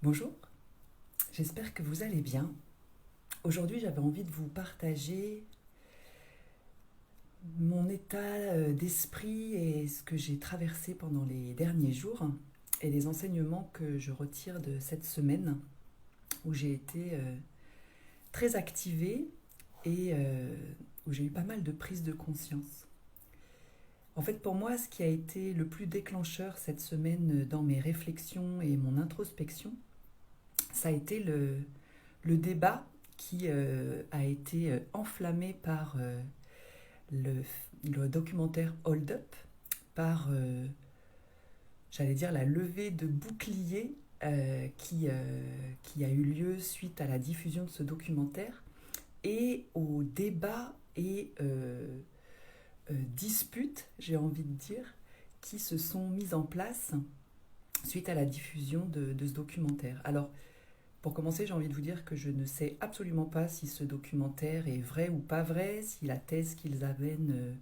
Bonjour, j'espère que vous allez bien. Aujourd'hui, j'avais envie de vous partager mon état d'esprit et ce que j'ai traversé pendant les derniers jours et les enseignements que je retire de cette semaine où j'ai été très activée et où j'ai eu pas mal de prise de conscience. En fait, pour moi, ce qui a été le plus déclencheur cette semaine dans mes réflexions et mon introspection, ça a été le débat qui a été enflammé par le, le documentaire Hold Up, par, j'allais dire, la levée de boucliers qui a eu lieu suite à la diffusion de ce documentaire et au débat et disputes, j'ai envie de dire, qui se sont mises en place suite à la diffusion de ce documentaire. Alors, pour commencer, j'ai envie de vous dire que je ne sais absolument pas si ce documentaire est vrai ou pas vrai, si la thèse qu'ils amènent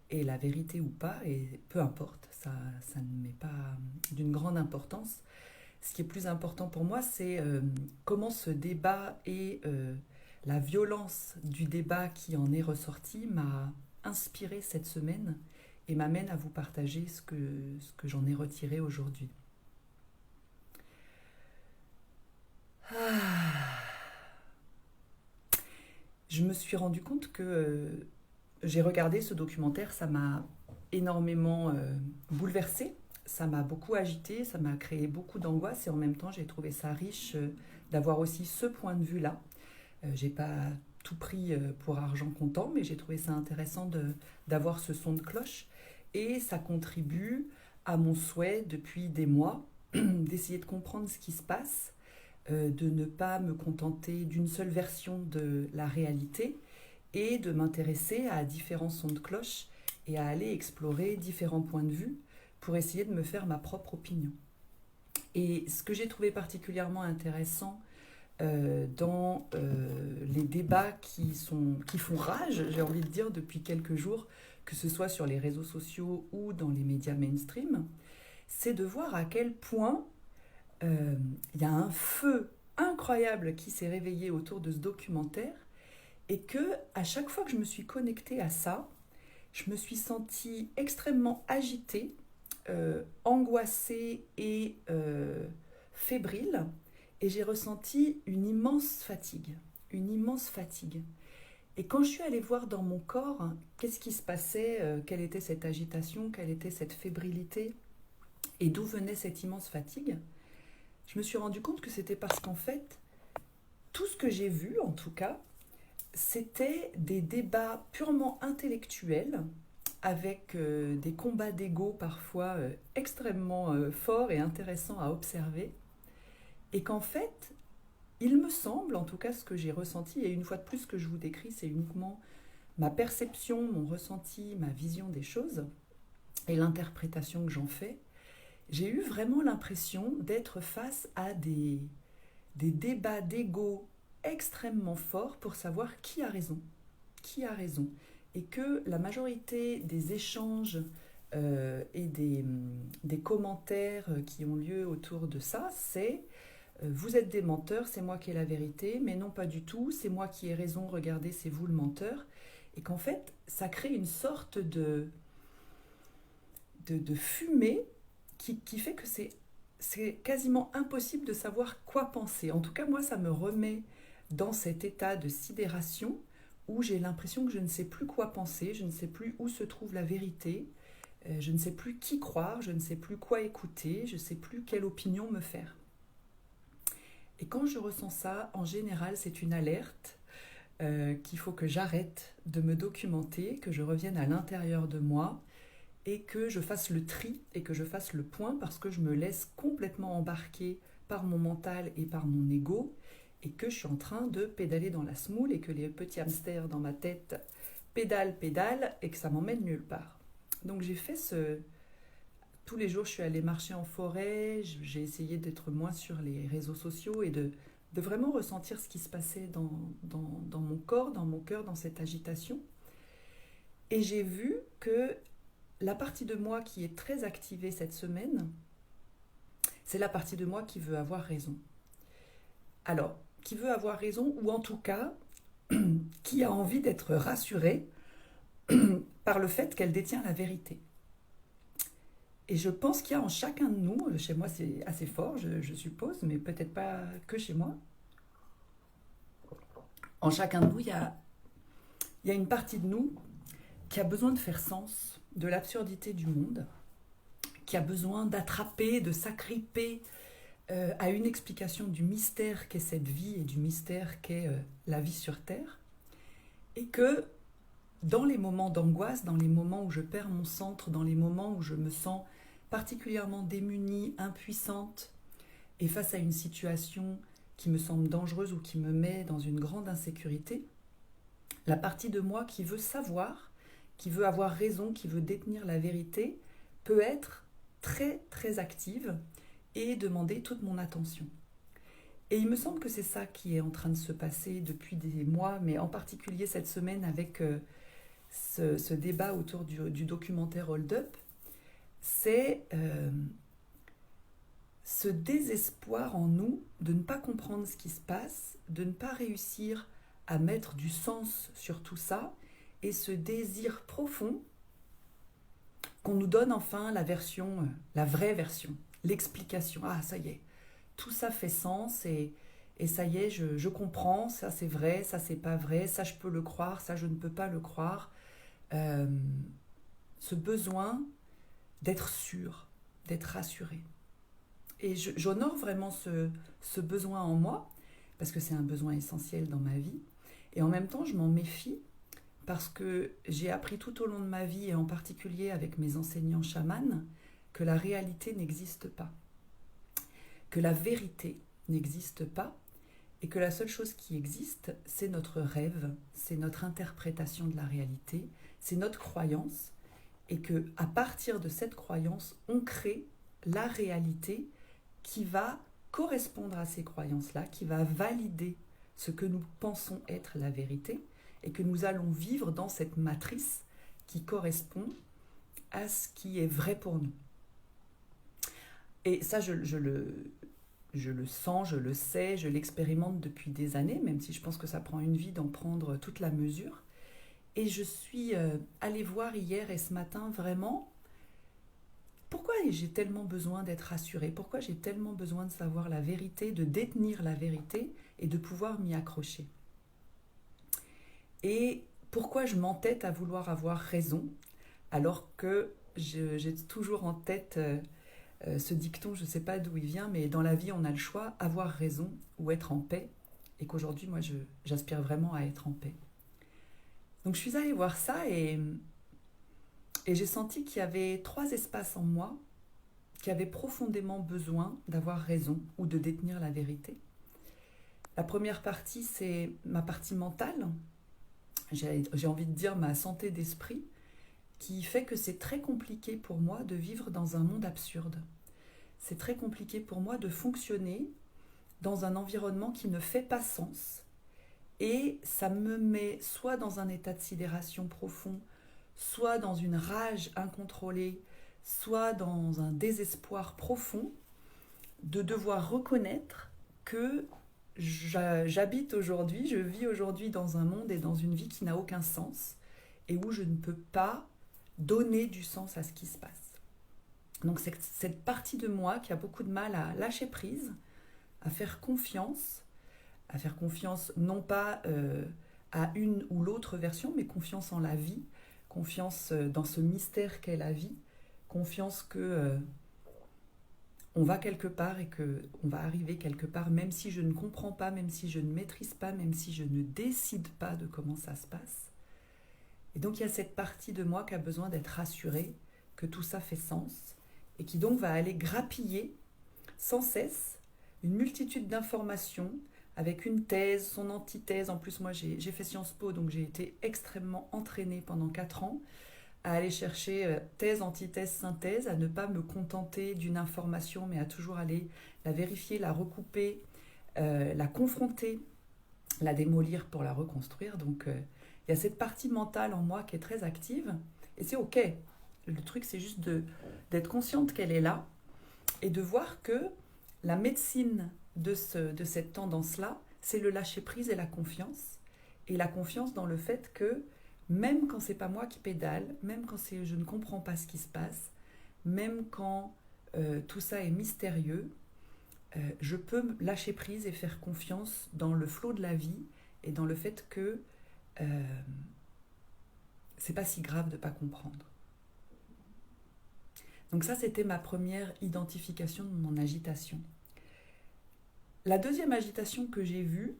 est la vérité ou pas, et peu importe, ça ne m'est pas d'une grande importance. Ce qui est plus important pour moi, c'est comment ce débat et la violence du débat qui en est ressorti m'a inspiré cette semaine et m'amène à vous partager ce que j'en ai retiré aujourd'hui. Je me suis rendu compte que j'ai regardé ce documentaire, ça m'a énormément bouleversée, ça m'a beaucoup agitée, ça m'a créé beaucoup d'angoisse et en même temps j'ai trouvé ça riche d'avoir aussi ce point de vue-là. J'ai pas tout pris pour argent comptant, mais j'ai trouvé ça intéressant d'avoir ce son de cloche et ça contribue à mon souhait depuis des mois d'essayer de comprendre ce qui se passe, de ne pas me contenter d'une seule version de la réalité et de m'intéresser à différents sons de cloche et à aller explorer différents points de vue pour essayer de me faire ma propre opinion. Et ce que j'ai trouvé particulièrement intéressant dans les débats qui font rage, j'ai envie de dire, depuis quelques jours, que ce soit sur les réseaux sociaux ou dans les médias mainstream, c'est de voir à quel point il y a un feu incroyable qui s'est réveillé autour de ce documentaire et que à chaque fois que je me suis connectée à ça, je me suis sentie extrêmement agitée, angoissée et fébrile et j'ai ressenti une immense fatigue, une immense fatigue. Et quand je suis allée voir dans mon corps qu'est-ce qui se passait, quelle était cette agitation, quelle était cette fébrilité et d'où venait cette immense fatigue, je me suis rendu compte que c'était parce qu'en fait, tout ce que j'ai vu, en tout cas, c'était des débats purement intellectuels, avec des combats d'ego parfois extrêmement forts et intéressants à observer, et qu'en fait, il me semble, en tout cas ce que j'ai ressenti, et une fois de plus ce que je vous décris, c'est uniquement ma perception, mon ressenti, ma vision des choses, et l'interprétation que j'en fais, j'ai eu vraiment l'impression d'être face à des débats d'ego extrêmement forts pour savoir qui a raison. Qui a raison. Et que la majorité des échanges et des commentaires qui ont lieu autour de ça, c'est vous êtes des menteurs, c'est moi qui ai la vérité, mais non pas du tout, c'est moi qui ai raison, regardez, c'est vous le menteur. Et qu'en fait, ça crée une sorte de fumée qui fait que c'est quasiment impossible de savoir quoi penser. En tout cas, moi, ça me remet dans cet état de sidération où j'ai l'impression que je ne sais plus quoi penser, je ne sais plus où se trouve la vérité, je ne sais plus qui croire, je ne sais plus quoi écouter, je ne sais plus quelle opinion me faire. Et quand je ressens ça, en général, c'est une alerte qu'il faut que j'arrête de me documenter, que je revienne à l'intérieur de moi et que je fasse le tri et que je fasse le point parce que je me laisse complètement embarquer par mon mental et par mon ego et que je suis en train de pédaler dans la semoule et que les petits hamsters dans ma tête pédalent et que ça m'emmène nulle part. Donc j'ai fait ce... Tous les jours, je suis allée marcher en forêt, j'ai essayé d'être moins sur les réseaux sociaux et de vraiment ressentir ce qui se passait dans mon corps, dans mon cœur, dans cette agitation. Et j'ai vu que la partie de moi qui est très activée cette semaine, c'est la partie de moi qui veut avoir raison. Alors, qui veut avoir raison, ou en tout cas, qui a envie d'être rassurée par le fait qu'elle détient la vérité. Et je pense qu'il y a en chacun de nous, chez moi c'est assez fort, je suppose, mais peut-être pas que chez moi, en chacun de nous, il y a une partie de nous qui a besoin de faire sens de l'absurdité du monde, qui a besoin d'attraper, de s'agripper à une explication du mystère qu'est cette vie et du mystère qu'est la vie sur Terre, et que dans les moments d'angoisse, dans les moments où je perds mon centre, dans les moments où je me sens particulièrement démunie, impuissante, et face à une situation qui me semble dangereuse ou qui me met dans une grande insécurité, la partie de moi qui veut savoir, qui veut avoir raison, qui veut détenir la vérité, peut être très très active et demander toute mon attention. Et il me semble que c'est ça qui est en train de se passer depuis des mois, mais en particulier cette semaine avec ce débat autour du documentaire Hold Up, c'est ce désespoir en nous de ne pas comprendre ce qui se passe, de ne pas réussir à mettre du sens sur tout ça, et ce désir profond qu'on nous donne enfin la version, la vraie version, l'explication. Ah, ça y est, tout ça fait sens et ça y est, je comprends, ça c'est vrai, ça c'est pas vrai, ça je peux le croire, ça je ne peux pas le croire. Ce besoin d'être sûr, d'être rassuré. Et j'honore vraiment ce besoin en moi, parce que c'est un besoin essentiel dans ma vie. Et en même temps, je m'en méfie, parce que j'ai appris tout au long de ma vie, et en particulier avec mes enseignants chamans, que la réalité n'existe pas, que la vérité n'existe pas, et que la seule chose qui existe, c'est notre rêve, c'est notre interprétation de la réalité, c'est notre croyance, et que à partir de cette croyance, on crée la réalité qui va correspondre à ces croyances-là, qui va valider ce que nous pensons être la vérité, et que nous allons vivre dans cette matrice qui correspond à ce qui est vrai pour nous. Et ça, je le sens, je le sais, je l'expérimente depuis des années, même si je pense que ça prend une vie d'en prendre toute la mesure. Et je suis allée voir hier et ce matin vraiment pourquoi j'ai tellement besoin d'être rassurée, pourquoi j'ai tellement besoin de savoir la vérité, de détenir la vérité et de pouvoir m'y accrocher. Et pourquoi je m'entête à vouloir avoir raison alors que j'ai toujours en tête ce dicton, je ne sais pas d'où il vient, mais dans la vie on a le choix, avoir raison ou être en paix, et qu'aujourd'hui moi j'aspire vraiment à être en paix. Donc je suis allée voir ça et j'ai senti qu'il y avait 3 espaces en moi qui avaient profondément besoin d'avoir raison ou de détenir la vérité. La première partie, c'est ma partie mentale, j'ai envie de dire ma santé d'esprit, qui fait que c'est très compliqué pour moi de vivre dans un monde absurde. C'est très compliqué pour moi de fonctionner dans un environnement qui ne fait pas sens. Et ça me met soit dans un état de sidération profond, soit dans une rage incontrôlée, soit dans un désespoir profond de devoir reconnaître que j'habite aujourd'hui, je vis aujourd'hui dans un monde et dans une vie qui n'a aucun sens et où je ne peux pas donner du sens à ce qui se passe. Donc c'est cette partie de moi qui a beaucoup de mal à lâcher prise, à faire confiance non pas à une ou l'autre version, mais confiance en la vie, confiance dans ce mystère qu'est la vie, confiance que on va quelque part et qu'on va arriver quelque part, même si je ne comprends pas, même si je ne maîtrise pas, même si je ne décide pas de comment ça se passe. Et donc il y a cette partie de moi qui a besoin d'être rassurée, que tout ça fait sens, et qui donc va aller grappiller sans cesse une multitude d'informations, avec une thèse, son antithèse. En plus, moi, j'ai fait Sciences Po, donc j'ai été extrêmement entraînée pendant 4 ans à aller chercher thèse, antithèse, synthèse, à ne pas me contenter d'une information, mais à toujours aller la vérifier, la recouper, la confronter, la démolir pour la reconstruire. Donc, il y a cette partie mentale en moi qui est très active, et c'est OK. Le truc, c'est juste d'être consciente qu'elle est là, et de voir que la médecine de cette tendance-là, c'est le lâcher-prise et la confiance. Et la confiance dans le fait que même quand c'est pas moi qui pédale, même quand je ne comprends pas ce qui se passe, même quand tout ça est mystérieux, je peux lâcher prise et faire confiance dans le flot de la vie et dans le fait que c'est pas si grave de pas comprendre. Donc ça, c'était ma première identification de mon agitation. La deuxième agitation que j'ai vue,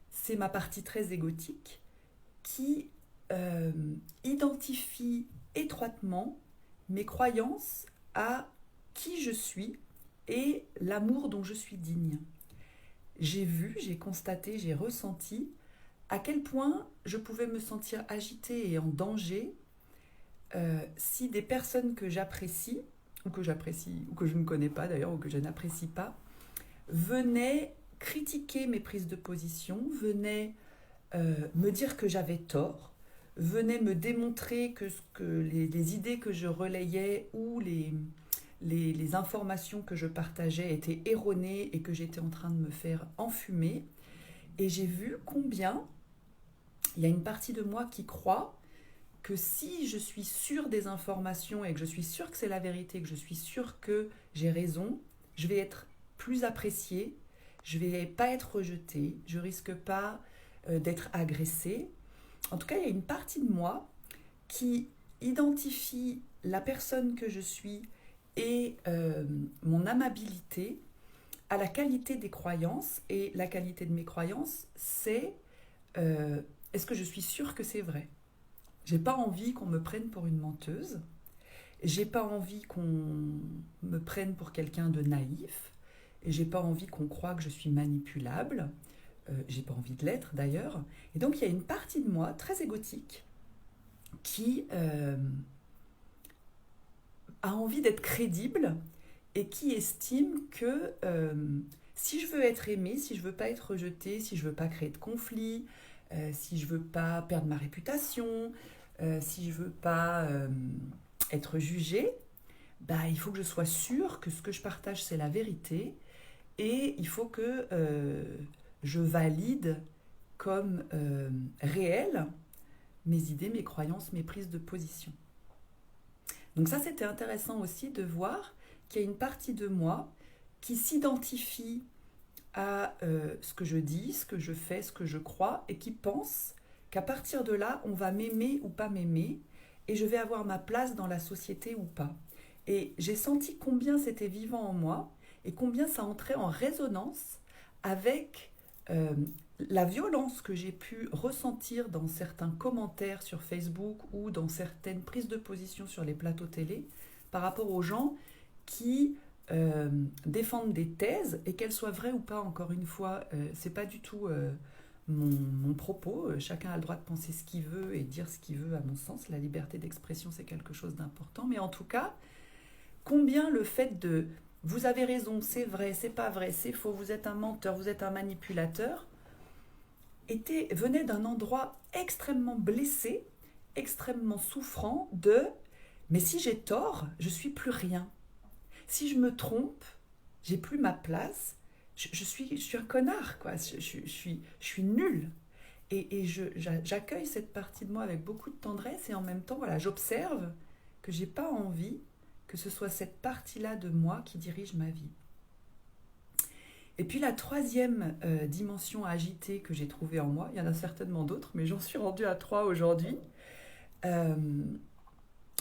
c'est ma partie très égotique qui identifie étroitement mes croyances à qui je suis et l'amour dont je suis digne. J'ai vu, j'ai constaté, j'ai ressenti à quel point je pouvais me sentir agitée et en danger si des personnes que j'apprécie, ou que je ne connais pas d'ailleurs, ou que je n'apprécie pas, venaient critiquer mes prises de position, venaient me dire que j'avais tort, venaient me démontrer que les idées que je relayais ou les informations que je partageais étaient erronées et que j'étais en train de me faire enfumer. Et j'ai vu combien il y a une partie de moi qui croit que si je suis sûre des informations et que je suis sûre que c'est la vérité, que je suis sûre que j'ai raison, je vais être plus appréciée, je ne vais pas être rejetée, je ne risque pas d'être agressée. En tout cas, il y a une partie de moi qui identifie la personne que je suis et mon amabilité à la qualité des croyances. Et la qualité de mes croyances, c'est est-ce que je suis sûre que c'est vrai ? J'ai pas envie qu'on me prenne pour une menteuse. J'ai pas envie qu'on me prenne pour quelqu'un de naïf. Et j'ai pas envie qu'on croie que je suis manipulable. J'ai pas envie de l'être d'ailleurs. Et donc il y a une partie de moi très égotique qui a envie d'être crédible et qui estime que si je veux être aimée, si je veux pas être rejetée, si je veux pas créer de conflit, si je veux pas perdre ma réputation, si je veux pas être jugée, bah, il faut que je sois sûre que ce que je partage c'est la vérité et il faut que je valide comme réelles mes idées, mes croyances, mes prises de position. Donc ça, c'était intéressant aussi de voir qu'il y a une partie de moi qui s'identifie à ce que je dis, ce que je fais, ce que je crois, et qui pense qu'à partir de là, on va m'aimer ou pas m'aimer, et je vais avoir ma place dans la société ou pas. Et j'ai senti combien c'était vivant en moi, et combien ça entrait en résonance avec la violence que j'ai pu ressentir dans certains commentaires sur Facebook ou dans certaines prises de position sur les plateaux télé par rapport aux gens qui défendent des thèses et qu'elles soient vraies ou pas, encore une fois, c'est pas du tout mon propos. Chacun a le droit de penser ce qu'il veut et dire ce qu'il veut, à mon sens. La liberté d'expression, c'est quelque chose d'important. Mais en tout cas, combien le fait de vous avez raison, c'est vrai, c'est pas vrai, c'est faux, vous êtes un menteur, vous êtes un manipulateur, venait d'un endroit extrêmement blessé, extrêmement souffrant de « mais si j'ai tort, je suis plus rien. Si je me trompe, j'ai plus ma place, je suis un connard, quoi. Je suis nulle. » Et j'accueille cette partie de moi avec beaucoup de tendresse et en même temps, voilà, j'observe que j'ai pas envie que ce soit cette partie-là de moi qui dirige ma vie. Et puis la troisième dimension agitée que j'ai trouvée en moi, il y en a certainement d'autres, mais j'en suis rendue à 3 aujourd'hui,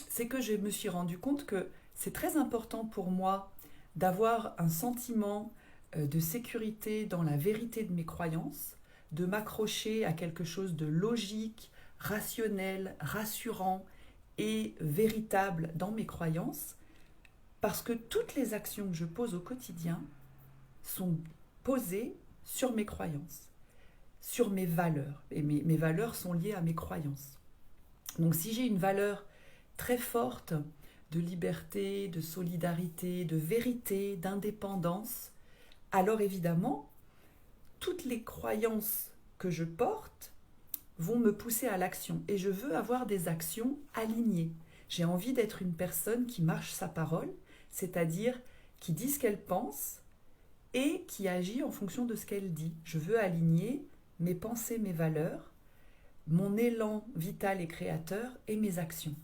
c'est que je me suis rendu compte que c'est très important pour moi d'avoir un sentiment de sécurité dans la vérité de mes croyances, de m'accrocher à quelque chose de logique, rationnel, rassurant et véritable dans mes croyances, parce que toutes les actions que je pose au quotidien sont posées sur mes croyances, sur mes valeurs. Et mes valeurs sont liées à mes croyances. Donc si j'ai une valeur très forte de liberté, de solidarité, de vérité, d'indépendance, alors évidemment, toutes les croyances que je porte vont me pousser à l'action. Et je veux avoir des actions alignées. J'ai envie d'être une personne qui marche sa parole, c'est-à-dire qui dit ce qu'elle pense et qui agit en fonction de ce qu'elle dit. Je veux aligner mes pensées, mes valeurs, mon élan vital et créateur et mes actions.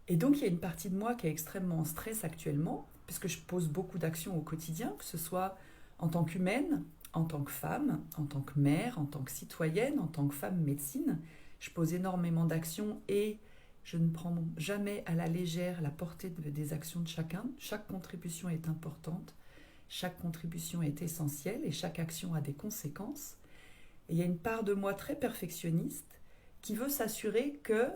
Et donc il y a une partie de moi qui est extrêmement en stress actuellement, puisque je pose beaucoup d'actions au quotidien, que ce soit en tant qu'humaine, en tant que femme, en tant que mère, en tant que citoyenne, en tant que femme médecine. Je pose énormément d'actions et je ne prends jamais à la légère la portée des actions de chacun. Chaque contribution est importante, chaque contribution est essentielle et chaque action a des conséquences. Et il y a une part de moi très perfectionniste qui veut s'assurer que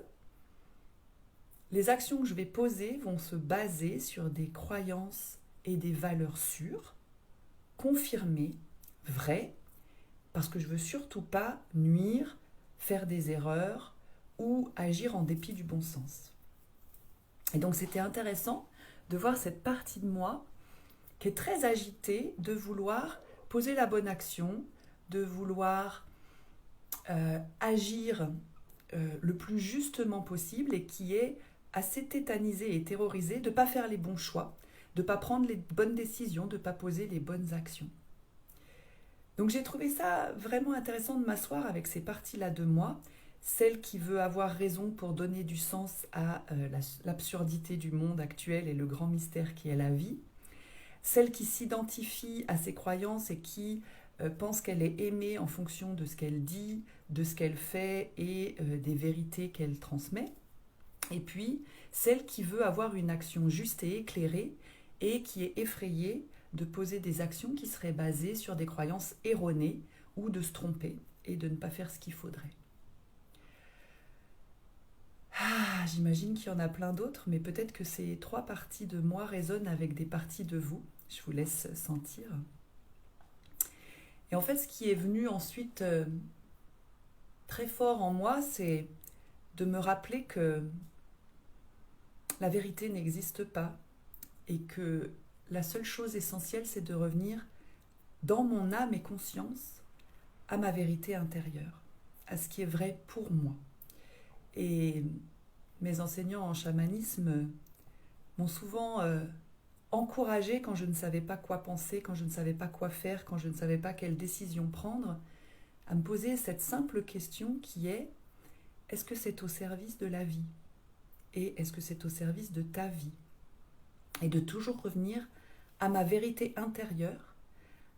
les actions que je vais poser vont se baser sur des croyances et des valeurs sûres, confirmées, vraies, parce que je ne veux surtout pas nuire, faire des erreurs ou agir en dépit du bon sens. Et donc c'était intéressant de voir cette partie de moi qui est très agitée de vouloir poser la bonne action, de vouloir agir le plus justement possible et qui est assez tétanisée et terrorisée de ne pas faire les bons choix, de ne pas prendre les bonnes décisions, de ne pas poser les bonnes actions. Donc j'ai trouvé ça vraiment intéressant de m'asseoir avec ces parties-là de moi, celle qui veut avoir raison pour donner du sens à l'absurdité du monde actuel et le grand mystère qui est la vie, celle qui s'identifie à ses croyances et qui pense qu'elle est aimée en fonction de ce qu'elle dit, de ce qu'elle fait et des vérités qu'elle transmet, et puis celle qui veut avoir une action juste et éclairée et qui est effrayée de poser des actions qui seraient basées sur des croyances erronées ou de se tromper et de ne pas faire ce qu'il faudrait. J'imagine qu'il y en a plein d'autres, mais peut-être que ces 3 parties de moi résonnent avec des parties de vous. Je vous laisse sentir. Et en fait, ce qui est venu ensuite très fort en moi, c'est de me rappeler que la vérité n'existe pas et que la seule chose essentielle, c'est de revenir dans mon âme et conscience à ma vérité intérieure, à ce qui est vrai pour moi. Et mes enseignants en chamanisme m'ont souvent encouragée quand je ne savais pas quoi penser, quand je ne savais pas quoi faire, quand je ne savais pas quelle décision prendre, à me poser cette simple question qui est: est-ce que c'est au service de la vie ? Et est-ce que c'est au service de ta vie ? Et de toujours revenir à ma vérité intérieure,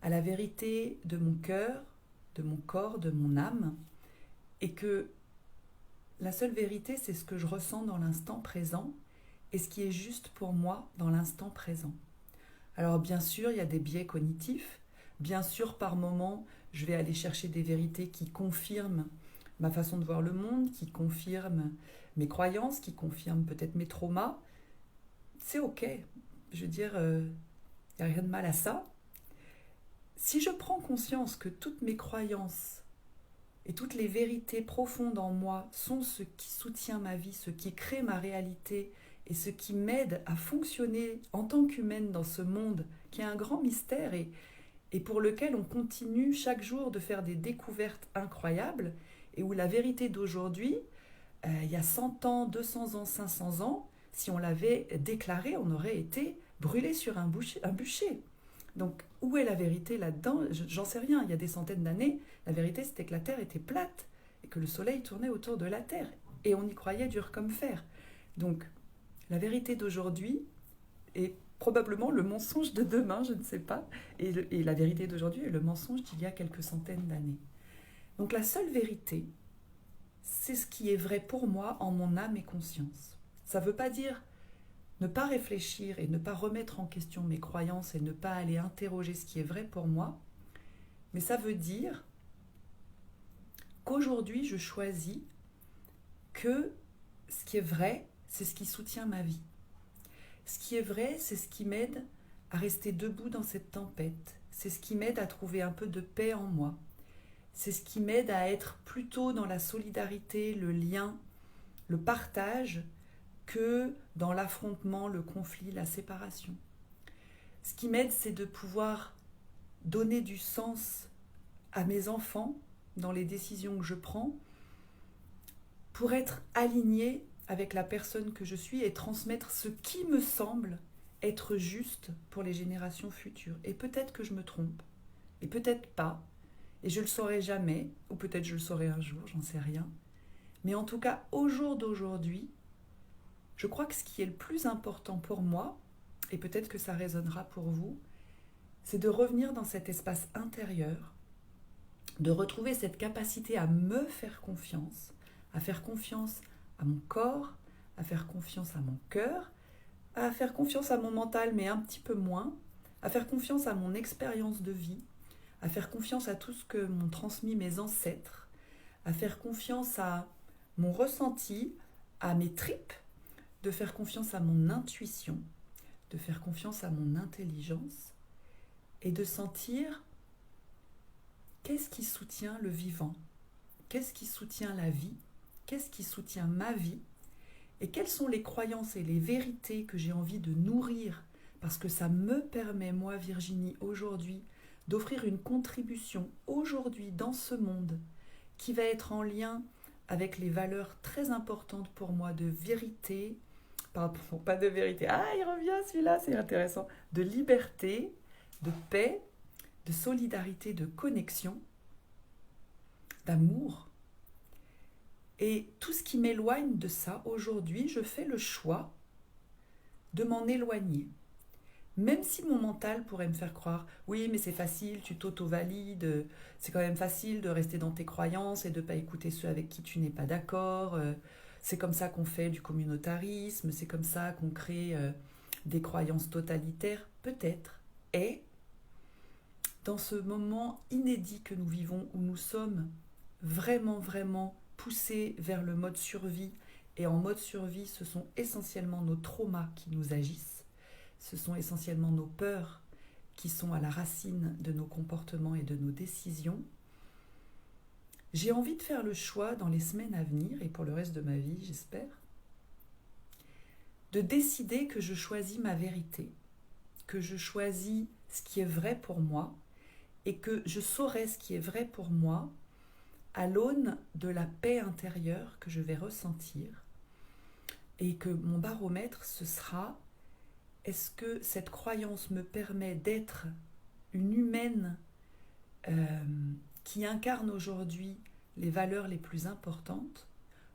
à la vérité de mon cœur, de mon corps, de mon âme, et que la seule vérité, c'est ce que je ressens dans l'instant présent et ce qui est juste pour moi dans l'instant présent. Alors bien sûr, il y a des biais cognitifs, bien sûr par moments, je vais aller chercher des vérités qui confirment ma façon de voir le monde, qui confirment mes croyances, qui confirment peut-être mes traumas. C'est ok, je veux dire, il n'y a rien de mal à ça. Si je prends conscience que toutes mes croyances et toutes les vérités profondes en moi sont ce qui soutient ma vie, ce qui crée ma réalité et ce qui m'aide à fonctionner en tant qu'humaine dans ce monde qui est un grand mystère et pour lequel on continue chaque jour de faire des découvertes incroyables et où la vérité d'aujourd'hui, il y a 100 ans, 200 ans, 500 ans, si on l'avait déclarée, on aurait été brûlé sur un bûcher. Donc, où est la vérité là-dedans ? J'en sais rien. Il y a des centaines d'années, la vérité, c'était que la Terre était plate et que le Soleil tournait autour de la Terre. Et on y croyait dur comme fer. Donc, la vérité d'aujourd'hui est probablement le mensonge de demain, je ne sais pas. Et la vérité d'aujourd'hui est le mensonge d'il y a quelques centaines d'années. Donc, la seule vérité, c'est ce qui est vrai pour moi en mon âme et conscience. Ça ne veut pas dire ne pas réfléchir et ne pas remettre en question mes croyances et ne pas aller interroger ce qui est vrai pour moi, mais ça veut dire qu'aujourd'hui, je choisis que ce qui est vrai, c'est ce qui soutient ma vie. Ce qui est vrai, c'est ce qui m'aide à rester debout dans cette tempête. C'est ce qui m'aide à trouver un peu de paix en moi. C'est ce qui m'aide à être plutôt dans la solidarité, le lien, le partage, que dans l'affrontement, le conflit, la séparation. Ce qui m'aide, c'est de pouvoir donner du sens à mes enfants dans les décisions que je prends pour être alignée avec la personne que je suis et transmettre ce qui me semble être juste pour les générations futures. Et peut-être que je me trompe, et peut-être pas, et je le saurai jamais, ou peut-être je le saurai un jour, j'en sais rien. Mais en tout cas, au jour d'aujourd'hui, je crois que ce qui est le plus important pour moi, et peut-être que ça résonnera pour vous, c'est de revenir dans cet espace intérieur, de retrouver cette capacité à me faire confiance, à faire confiance à mon corps, à faire confiance à mon cœur, à faire confiance à mon mental, mais un petit peu moins, à faire confiance à mon expérience de vie, à faire confiance à tout ce que m'ont transmis mes ancêtres, à faire confiance à mon ressenti, à mes tripes, de faire confiance à mon intuition, de faire confiance à mon intelligence et de sentir qu'est-ce qui soutient le vivant, qu'est-ce qui soutient la vie, qu'est-ce qui soutient ma vie et quelles sont les croyances et les vérités que j'ai envie de nourrir parce que ça me permet, moi Virginie, aujourd'hui, d'offrir une contribution aujourd'hui dans ce monde qui va être en lien avec les valeurs très importantes pour moi de vérité, pardon, pas de vérité, ah il revient celui-là, c'est intéressant, de liberté, de paix, de solidarité, de connexion, d'amour. Et tout ce qui m'éloigne de ça, aujourd'hui, je fais le choix de m'en éloigner. Même si mon mental pourrait me faire croire, oui, mais c'est facile, tu t'auto-valides, c'est quand même facile de rester dans tes croyances et de ne pas écouter ceux avec qui tu n'es pas d'accord. C'est comme ça qu'on fait du communautarisme, c'est comme ça qu'on crée des croyances totalitaires, peut-être. Et dans ce moment inédit que nous vivons, où nous sommes vraiment poussés vers le mode survie, et en mode survie, ce sont essentiellement nos traumas qui nous agissent, ce sont essentiellement nos peurs qui sont à la racine de nos comportements et de nos décisions. J'ai envie de faire le choix dans les semaines à venir, et pour le reste de ma vie, j'espère, de décider que je choisis ma vérité, que je choisis ce qui est vrai pour moi, et que je saurai ce qui est vrai pour moi à l'aune de la paix intérieure que je vais ressentir, et que mon baromètre, ce sera: est-ce que cette croyance me permet d'être une humaine qui incarne aujourd'hui les valeurs les plus importantes,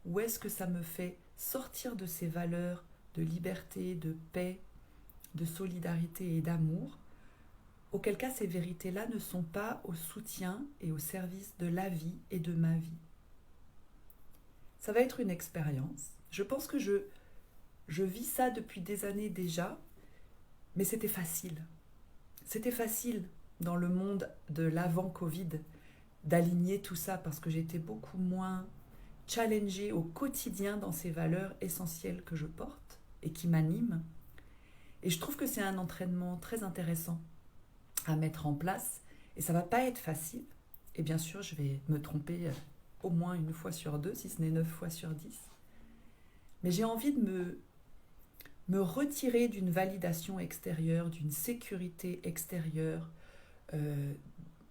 ou est-ce que ça me fait sortir de ces valeurs de liberté, de paix, de solidarité et d'amour, auquel cas ces vérités-là ne sont pas au soutien et au service de la vie et de ma vie. Ça va être une expérience. Je pense que je vis ça depuis des années déjà, mais c'était facile. C'était facile dans le monde de l'avant-Covid d'aligner tout ça parce que j'étais beaucoup moins challengée au quotidien dans ces valeurs essentielles que je porte et qui m'animent. Et je trouve que c'est un entraînement très intéressant à mettre en place et ça va pas être facile. Et bien sûr, je vais me tromper au moins une fois sur 2, si ce n'est 9 fois sur 10. Mais j'ai envie de me retirer d'une validation extérieure, d'une sécurité extérieure.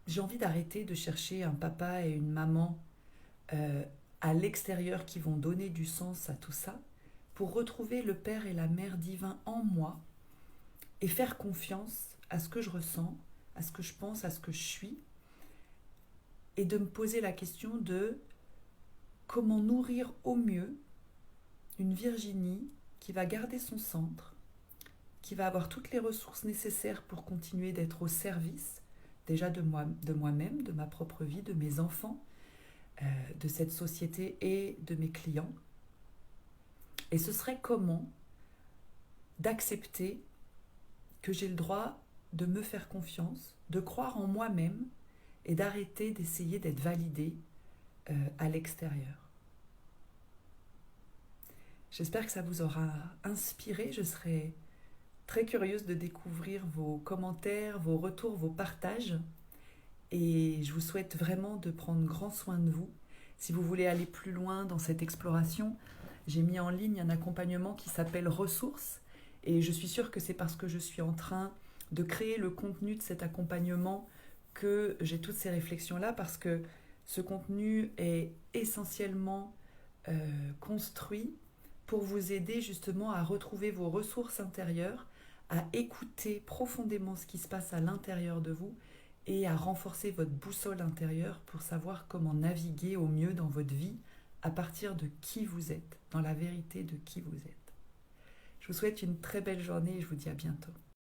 J'ai envie d'arrêter de chercher un papa et une maman à l'extérieur qui vont donner du sens à tout ça, pour retrouver le Père et la Mère divins en moi et faire confiance à ce que je ressens, à ce que je pense, à ce que je suis, et de me poser la question de comment nourrir au mieux une Virginie qui va garder son centre, qui va avoir toutes les ressources nécessaires pour continuer d'être au service, déjà de moi-même, de ma propre vie, de mes enfants, de cette société et de mes clients. Et ce serait comment d'accepter que j'ai le droit de me faire confiance, de croire en moi-même et d'arrêter d'essayer d'être validée à l'extérieur. J'espère que ça vous aura inspiré. Je serai très curieuse de découvrir vos commentaires, vos retours, vos partages. Et je vous souhaite vraiment de prendre grand soin de vous. Si vous voulez aller plus loin dans cette exploration, j'ai mis en ligne un accompagnement qui s'appelle Ressources. Et je suis sûre que c'est parce que je suis en train de créer le contenu de cet accompagnement que j'ai toutes ces réflexions-là, parce que ce contenu est essentiellement construit pour vous aider justement à retrouver vos ressources intérieures, à écouter profondément ce qui se passe à l'intérieur de vous et à renforcer votre boussole intérieure pour savoir comment naviguer au mieux dans votre vie à partir de qui vous êtes, dans la vérité de qui vous êtes. Je vous souhaite une très belle journée et je vous dis à bientôt.